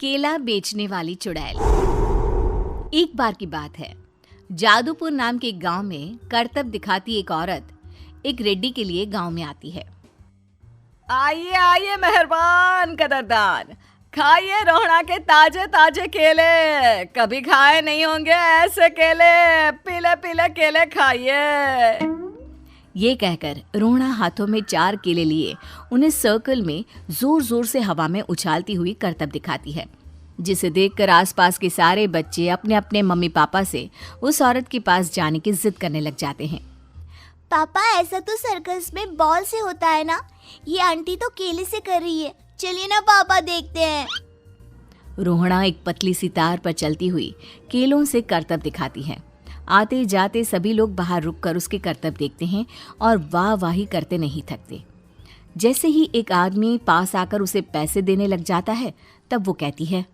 केला बेचने वाली चुड़ैल। एक बार की बात है, जादूपुर नाम के एक गांव में करतब दिखाती एक औरत एक रेड्डी के लिए गांव में आती है। आइए आइए मेहरबान कदरदान, खाइए रोहड़ा के ताजे ताजे केले। कभी खाए नहीं होंगे ऐसे केले, पीले पीले केले खाइए। ये कहकर रोहड़ा हाथों में 4 केले लिए उन्हें सर्कल में जोर जोर से हवा में उछालती हुई करतब दिखाती है, जिसे देखकर आसपास के सारे बच्चे अपने अपने मम्मी पापा से उस औरत के पास जाने की जिद करने लग जाते हैं। पापा, ऐसा तो सर्कस में बॉल से होता है ना, ये आंटी तो केले से कर रही है। चलिए ना पापा, देखते हैं। रोहड़ा एक पतली सी तार पर चलती हुई केलों से करतब दिखाती है। आते जाते सभी लोग बाहर रुककर उसके करतब देखते हैं और वाह वाही करते नहीं थकते। जैसे ही एक आदमी पास आकर उसे पैसे देने लग जाता है, तब वो कहती है,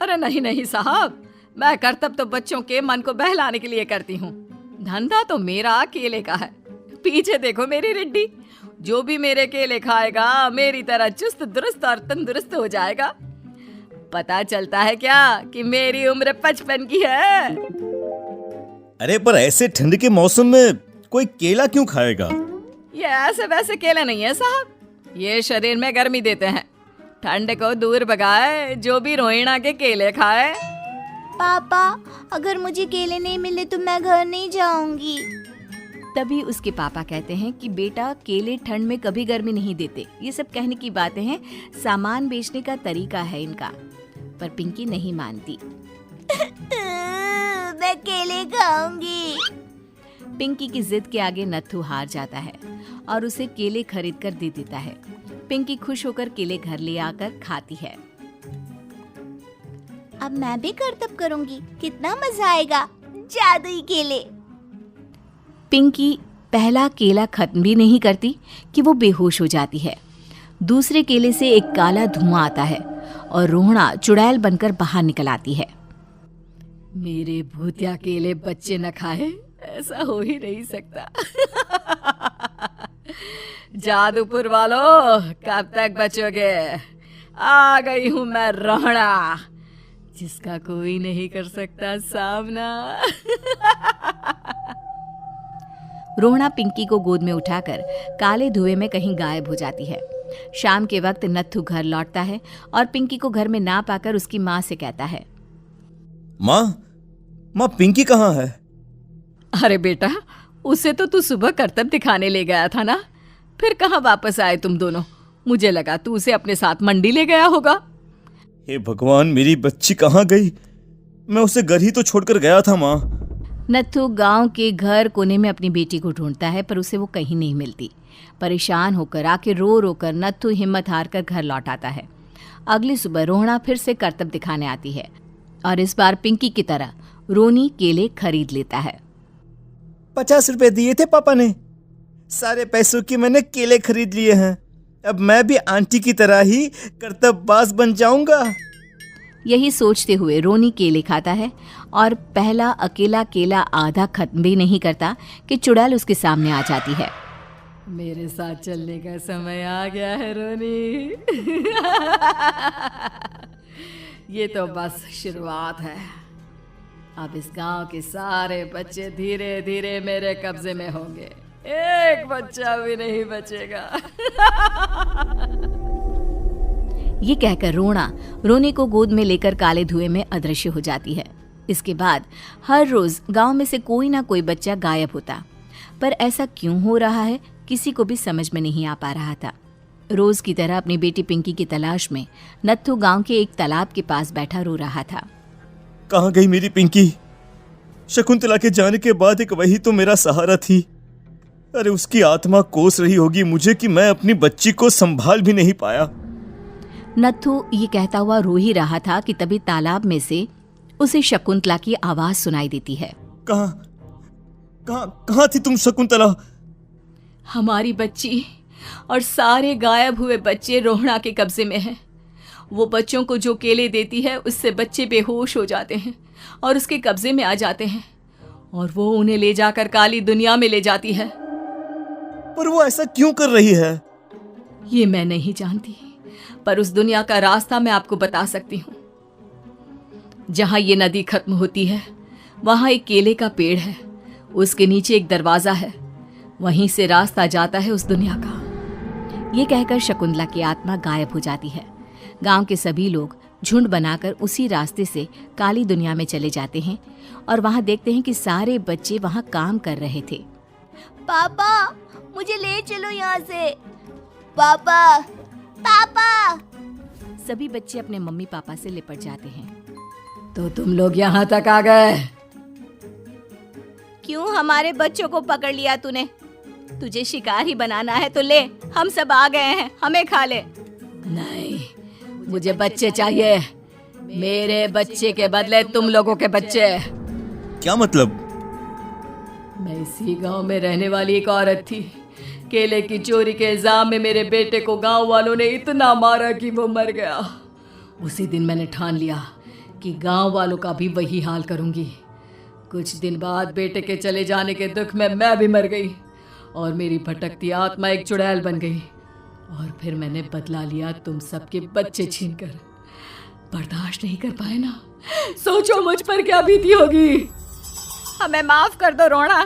अरे नहीं नहीं साहब, मैं करतब तो बच्चों के मन को बहलाने के लिए करती हूँ। धंधा तो मेरा केले का है। पीछे देखो मेरी रिड्डी, जो भी मेरे केले खाएगा मेरी तरह चुस्त दुरुस्त और तंदुरुस्त हो जाएगा। पता चलता है क्या कि मेरी उम्र 55 की है। अरे पर ऐसे ठंड के मौसम में कोई केला क्यों खाएगा? ये ऐसे वैसे केले नहीं है साहब, ये शरीर में गर्मी देते हैं। ठंड को दूर भगाए जो भी रोहिणा के केले खाए। पापा, अगर मुझे केले नहीं मिले तो मैं घर नहीं जाऊंगी। तभी उसके पापा कहते हैं कि बेटा, केले ठंड में कभी गर्मी नहीं देते। ये सब कहने की बातें हैं, सामान बेचने का तरीका है इनका। पर पिंकी नहीं मानती। मैं केले खाऊंगी। पिंकी की जिद के आगे नत्थू हार जाता है और उसे केले खरीद कर दे देता है। पिंकी खुश होकर केले घर ले आकर खाती है। अब मैं भी करतब करूंगी, कितना मजा आएगा। जादुई केले। पिंकी पहला केला खत्म भी नहीं करती कि वो बेहोश हो जाती है। दूसरे केले से एक काला धुआं आता है और रोहड़ा चुड़ैल बनकर बाहर निकल आती है। मेरे भूतिया केले बच्चे न खाए, ऐसा हो ही नहीं सकता। जादूपुर वालों, कब तक बचोगे? आ गई हूं मैं रोहड़ा, जिसका कोई नहीं कर सकता सामना। रोहड़ा पिंकी को गोद में उठाकर काले धुएं में कहीं गायब हो जाती है। शाम के वक्त नत्थू घर लौटता है और पिंकी को घर में ना पाकर उसकी माँ से कहता है, माँ पिंकी कहाँ है? अरे बेटा, उसे तो तू सुबह करतब दिखाने ले गया था ना, फिर कहाँ वापस आए तुम दोनों? मुझे लगा तू उसे अपने साथ मंडी ले गया होगा। हे भगवान, मेरी बच्ची कहाँ गई? मैं उसे घर ही तो छोड़कर गया था माँ। नत्थू गांव के घर कोने में अपनी बेटी को ढूंढता है, पर उसे वो कहीं नहीं मिलती। परेशान होकर आखिर रो रो कर नत्थू हिम्मत हार कर घर लौट आता है। अगली सुबह रोहड़ा फिर से करतब दिखाने आती है और इस बार पिंकी की तरह रोनी केले खरीद लेता है। 50 रुपए दिए थे पापा ने, सारे पैसों की मैंने केले खरीद लिए हैं। अब मैं भी आंटी की तरह ही करतबबाज बन जाऊंगा। यही सोचते हुए रोनी केले खाता है और पहला अकेला केला आधा खत्म भी नहीं करता कि चुड़ैल उसके सामने आ जाती है। मेरे साथ चलने का समय आ गया है रोनी। ये तो बस शुरुआत है। अब इस गांव के सारे बच्चे धीरे धीरे मेरे कब्जे में होंगे, एक बच्चा भी नहीं बचेगा। ये कहकर रोना रोनी को गोद में लेकर काले धुएं में अदृश्य हो जाती है। इसके बाद हर रोज गांव में से कोई ना कोई बच्चा गायब होता, पर ऐसा क्यों हो रहा है किसी को भी समझ में नहीं आ पा रहा था। रोज की तरह अपनी बेटी पिंकी की तलाश में नत्थू गांव के एक तालाब के पास बैठा रो रहा था। कहाँ गई मेरी पिंकी? शकुंतला के जाने के बाद एक वही तो मेरा सहारा थी। अरे उसकी आत्मा कोस रही होगी मुझे कि मैं अपनी बच्ची को संभाल भी नहीं पाया। नत्थू ये कहता हुआ रो ही रहा था कि तभी तालाब में से उसे शकुंतला की आवाज सुनाई देती है। कहाँ थी तुम शकुंतला? हमारी बच्ची और सारे गायब हुए बच्चे रोहड़ा के कब्जे में हैं। वो बच्चों को जो केले देती है उससे बच्चे बेहोश हो जाते हैं और उसके कब्जे में आ जाते हैं और वो उन्हें ले जाकर काली दुनिया में ले जाती है। पर वो ऐसा क्यों कर रही है? ये मैं नहीं जानती, पर उस दुनिया का रास्ता मैं आपको बता सकती हूँ। जहाँ ये नदी खत्म होती है वहाँ एक केले का पेड़ है, उसके नीचे एक दरवाज़ा है, वहीं से रास्ता जाता है उस दुनिया का। ये कहकर शकुंतला की आत्मा गायब हो जाती है। गांव के सभी लोग झुंड बनाकर उसी रास्ते से काली दुनिया में चले जाते हैं और वहां देखते हैं कि सारे बच्चे वहां काम कर रहे थे। पापा मुझे ले चलो यहाँ से। पापा पापा। सभी बच्चे अपने मम्मी पापा से लिपट जाते हैं। तो तुम लोग यहाँ तक आ गए? क्यों हमारे बच्चों को पकड़ लिया तूने? तुझे शिकार ही बनाना है तो ले, हम सब आ गए हैं, हमें खा ले। नहीं, मुझे बच्चे चाहिए। मेरे बच्चे के बदले तुम लोगों के बच्चे। क्या मतलब? मैं इसी गांव में रहने वाली एक औरत थी। केले की चोरी के इल्जाम में मेरे बेटे को गांव वालों ने इतना मारा कि वो मर गया। उसी दिन मैंने ठान लिया कि गांव वालों का भी वही हाल करूंगी। कुछ दिन बाद बेटे के चले जाने के दुख में मैं भी मर गई और मेरी भटकती आत्मा एक चुड़ैल बन गई। और फिर मैंने बदला लिया तुम सबके बच्चे छीनकर। बर्दाश्त नहीं कर पाए ना? सोचो मुझ पर क्या बीती होगी। हमें माफ कर दो रोना।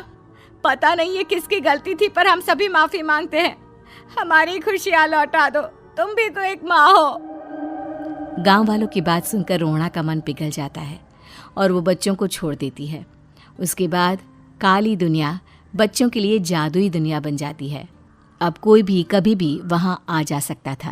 पता नहीं ये किसकी गलती थी, पर हम सभी माफी मांगते हैं। हमारी खुशियां लौटा दो, तुम भी तो एक माँ हो। गांव वालों की बात सुनकर रोना का मन पिघल जाता है और वो बच्चों को छोड़ देती है। उसके बाद काली दुनिया बच्चों के लिए जादुई दुनिया बन जाती है। अब कोई भी कभी भी वहां आ जा सकता था।